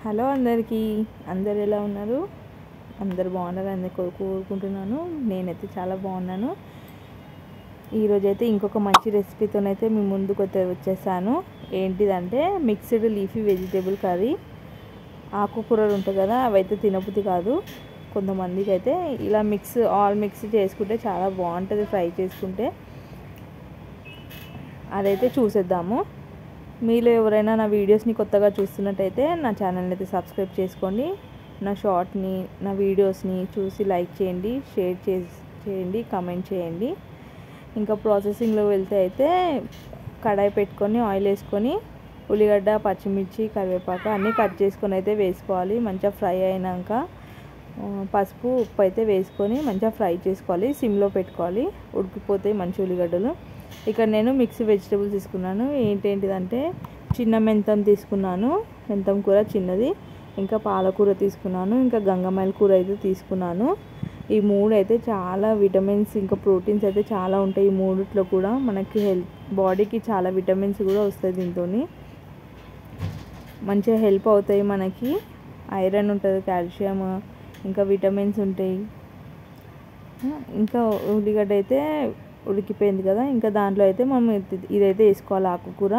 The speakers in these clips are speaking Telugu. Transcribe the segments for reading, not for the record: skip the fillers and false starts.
హలో అందరికీ, అందరు ఎలా ఉన్నారు? అందరు బాగున్నారని కోరుకుంటున్నాను. నేనైతే చాలా బాగున్నాను. ఈరోజైతే ఇంకొక మంచి రెసిపీతోనైతే మీ ముందుకు వచ్చేసాను. ఏంటిదంటే మిక్స్డ్ లీఫీ వెజిటేబుల్ కర్రీ. ఆకుకూరలు ఉంటాయి కదా, అవైతే తినబుద్ధి కాదు కొంతమందికి. అయితే ఇలా ఆల్ మిక్స్ చేసుకుంటే చాలా బాగుంటుంది ఫ్రై చేసుకుంటే. అదైతే చూసేద్దాము. మీలో ఎవరైనా నా వీడియోస్ని కొత్తగా చూస్తున్నట్టయితే నా ఛానల్ని అయితే సబ్స్క్రైబ్ చేసుకోండి. నా వీడియోస్ని చూసి లైక్ చేయండి, షేర్ చేయండి, కామెంట్ చేయండి. ఇంకా ప్రాసెసింగ్లో వెళ్తే అయితే కడాయి పెట్టుకొని ఆయిల్ వేసుకొని ఉల్లిగడ్డ, పచ్చిమిర్చి, కరివేపాకు అన్నీ కట్ చేసుకొని అయితే వేసుకోవాలి. మంచిగా ఫ్రై అయినాక పసుపు, ఉప్పు అయితే వేసుకొని మంచిగా ఫ్రై చేసుకోవాలి. సిమ్లో పెట్టుకోవాలి, ఉడికిపోతాయి మంచి ఉల్లిగడ్డలు. ఇక్కడ నేను మిక్స్ వెజిటేబుల్స్ తీసుకున్నాను. ఏంటంటే చిన్న మెంతం తీసుకున్నాను, మెంతం కూర చిన్నది. ఇంకా పాలకూర తీసుకున్నాను, ఇంకా గంగమాయిల కూర అయితే తీసుకున్నాను. ఈ మూడు అయితే చాలా విటమిన్స్ ఇంకా ప్రోటీన్స్ అయితే చాలా ఉంటాయి. ఈ మూడిట్లో కూడా మనకి బాడీకి చాలా విటమిన్స్ కూడా వస్తాయి. దీంతో మంచిగా హెల్ప్ అవుతాయి. మనకి ఐరన్ ఉంటుంది, కాల్షియం, ఇంకా విటమిన్స్ ఉంటాయి. ఇంకా ఉల్లిగడ్డ అయితే ఉడికిపోయింది కదా, ఇంకా దాంట్లో అయితే మనం ఇదైతే వేసుకోవాలి ఆకుకూర.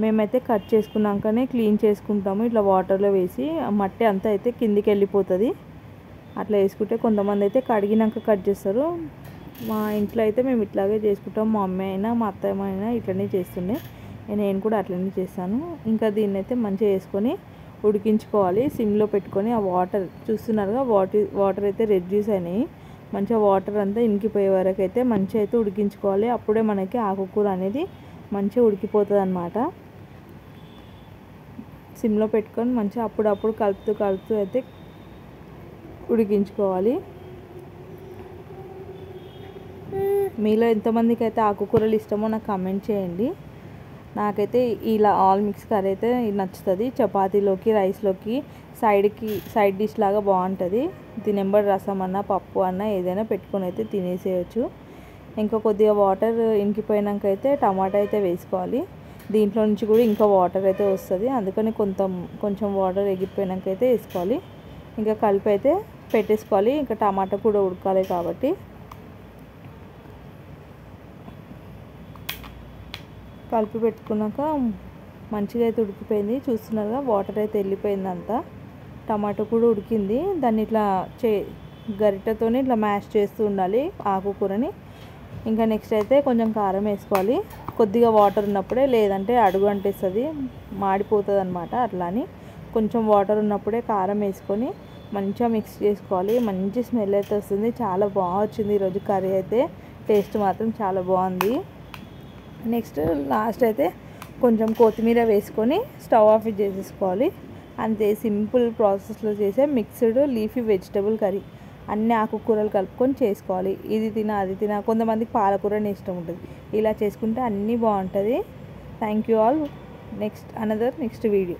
మేమైతే కట్ చేసుకున్నాకనే క్లీన్ చేసుకుంటాము ఇట్లా వాటర్లో వేసి. మట్టి అంతా అయితే కిందికి వెళ్ళిపోతుంది అట్లా వేసుకుంటే. కొంతమంది అయితే కడిగినాక కట్ చేస్తారు. మా ఇంట్లో అయితే మేము ఇట్లాగే చేసుకుంటాం. మా అమ్మ అయినా మా అత్తమ్మ అయినా ఇట్లనే చేస్తుండే, నేను కూడా అట్లనే చేస్తాను. ఇంకా దీన్ని అయితే మంచిగా వేసుకొని ఉడికించుకోవాలి. సిమ్లో పెట్టుకొని ఆ వాటర్ చూస్తున్నారుగా, వాటర్ అయితే రెడ్యూస్ అయినాయి. మంచిగా వాటర్ అంతా ఇంకిపోయే వరకు అయితే మంచిగా అయితే ఉడికించుకోవాలి. అప్పుడే మనకి ఆకుకూర అనేది మంచిగా ఉడికిపోతుంది అన్నమాట. సిమ్లో పెట్టుకొని మంచిగా అప్పుడప్పుడు కలుపుతూ అయితే ఉడికించుకోవాలి. మీలో ఎంతమందికి అయితే ఆకుకూరలు ఇష్టమో నాకు కామెంట్ చేయండి. నాకైతే ఇలా ఆల్ మిక్స్ కర్రీ అయితే నచ్చుతుంది. చపాతీలోకి, రైస్లోకి, సైడ్ డిష్ లాగా బాగుంటుంది. దీనెంబడి రసం అన్న, పప్పు అన్న ఏదైనా పెట్టుకొని అయితే తినేసేయచ్చు. ఇంకా కొద్దిగా వాటర్ ఇంకిపోయినాక అయితే టమాటా అయితే వేసుకోవాలి. దీంట్లో నుంచి కూడా ఇంకా వాటర్ అయితే వస్తుంది, అందుకని కొంచెం వాటర్ ఎగిరిపోయినాక అయితే వేసుకోవాలి. ఇంకా కలిపి అయితే పెట్టేసుకోవాలి. ఇంకా టమాటా కూడా ఉడకాలి కాబట్టి కలిపి పెట్టుకున్నాక మంచిగా అయితే ఉడికిపోయింది. చూస్తున్నారుగా, వాటర్ అయితే వెళ్ళిపోయింది అంతా. టమాటో కూడా ఉడికింది. దాన్ని ఇట్లా గరిటెతోని ఇట్లా మ్యాష్ చేస్తూ ఉండాలి ఆకుకూరని. ఇంకా నెక్స్ట్ అయితే కొంచెం కారం వేసుకోవాలి కొద్దిగా వాటర్ ఉన్నప్పుడే, లేదంటే అడుగు అంటేస్తుంది, మాడిపోతుంది అనమాట. అట్లా అని కొంచెం వాటర్ ఉన్నప్పుడే కారం వేసుకొని మంచిగా మిక్స్ చేసుకోవాలి. మంచి స్మెల్ అయితే వస్తుంది. చాలా బాగా వచ్చింది ఈరోజు కర్రీ అయితే. టేస్ట్ మాత్రం చాలా బాగుంది. నెక్స్ట్ లాస్ట్ అయితే కొంచెం కొత్తిమీర వేసుకొని స్టవ్ ఆఫ్ చేసేసుకోవాలి. అంతే, సింపుల్ ప్రాసెస్లో చేసే మిక్స్డ్ లీఫీ వెజిటబుల్ కర్రీ. అన్ని ఆకుకూరలు కలుపుకొని చేసుకోవాలి. ఇది తిన అది తిన, కొంతమందికి పాలకూరనే ఇష్టం ఉంటుంది. ఇలా చేసుకుంటే అన్నీ బాగుంటుంది. Thank you all. Next video.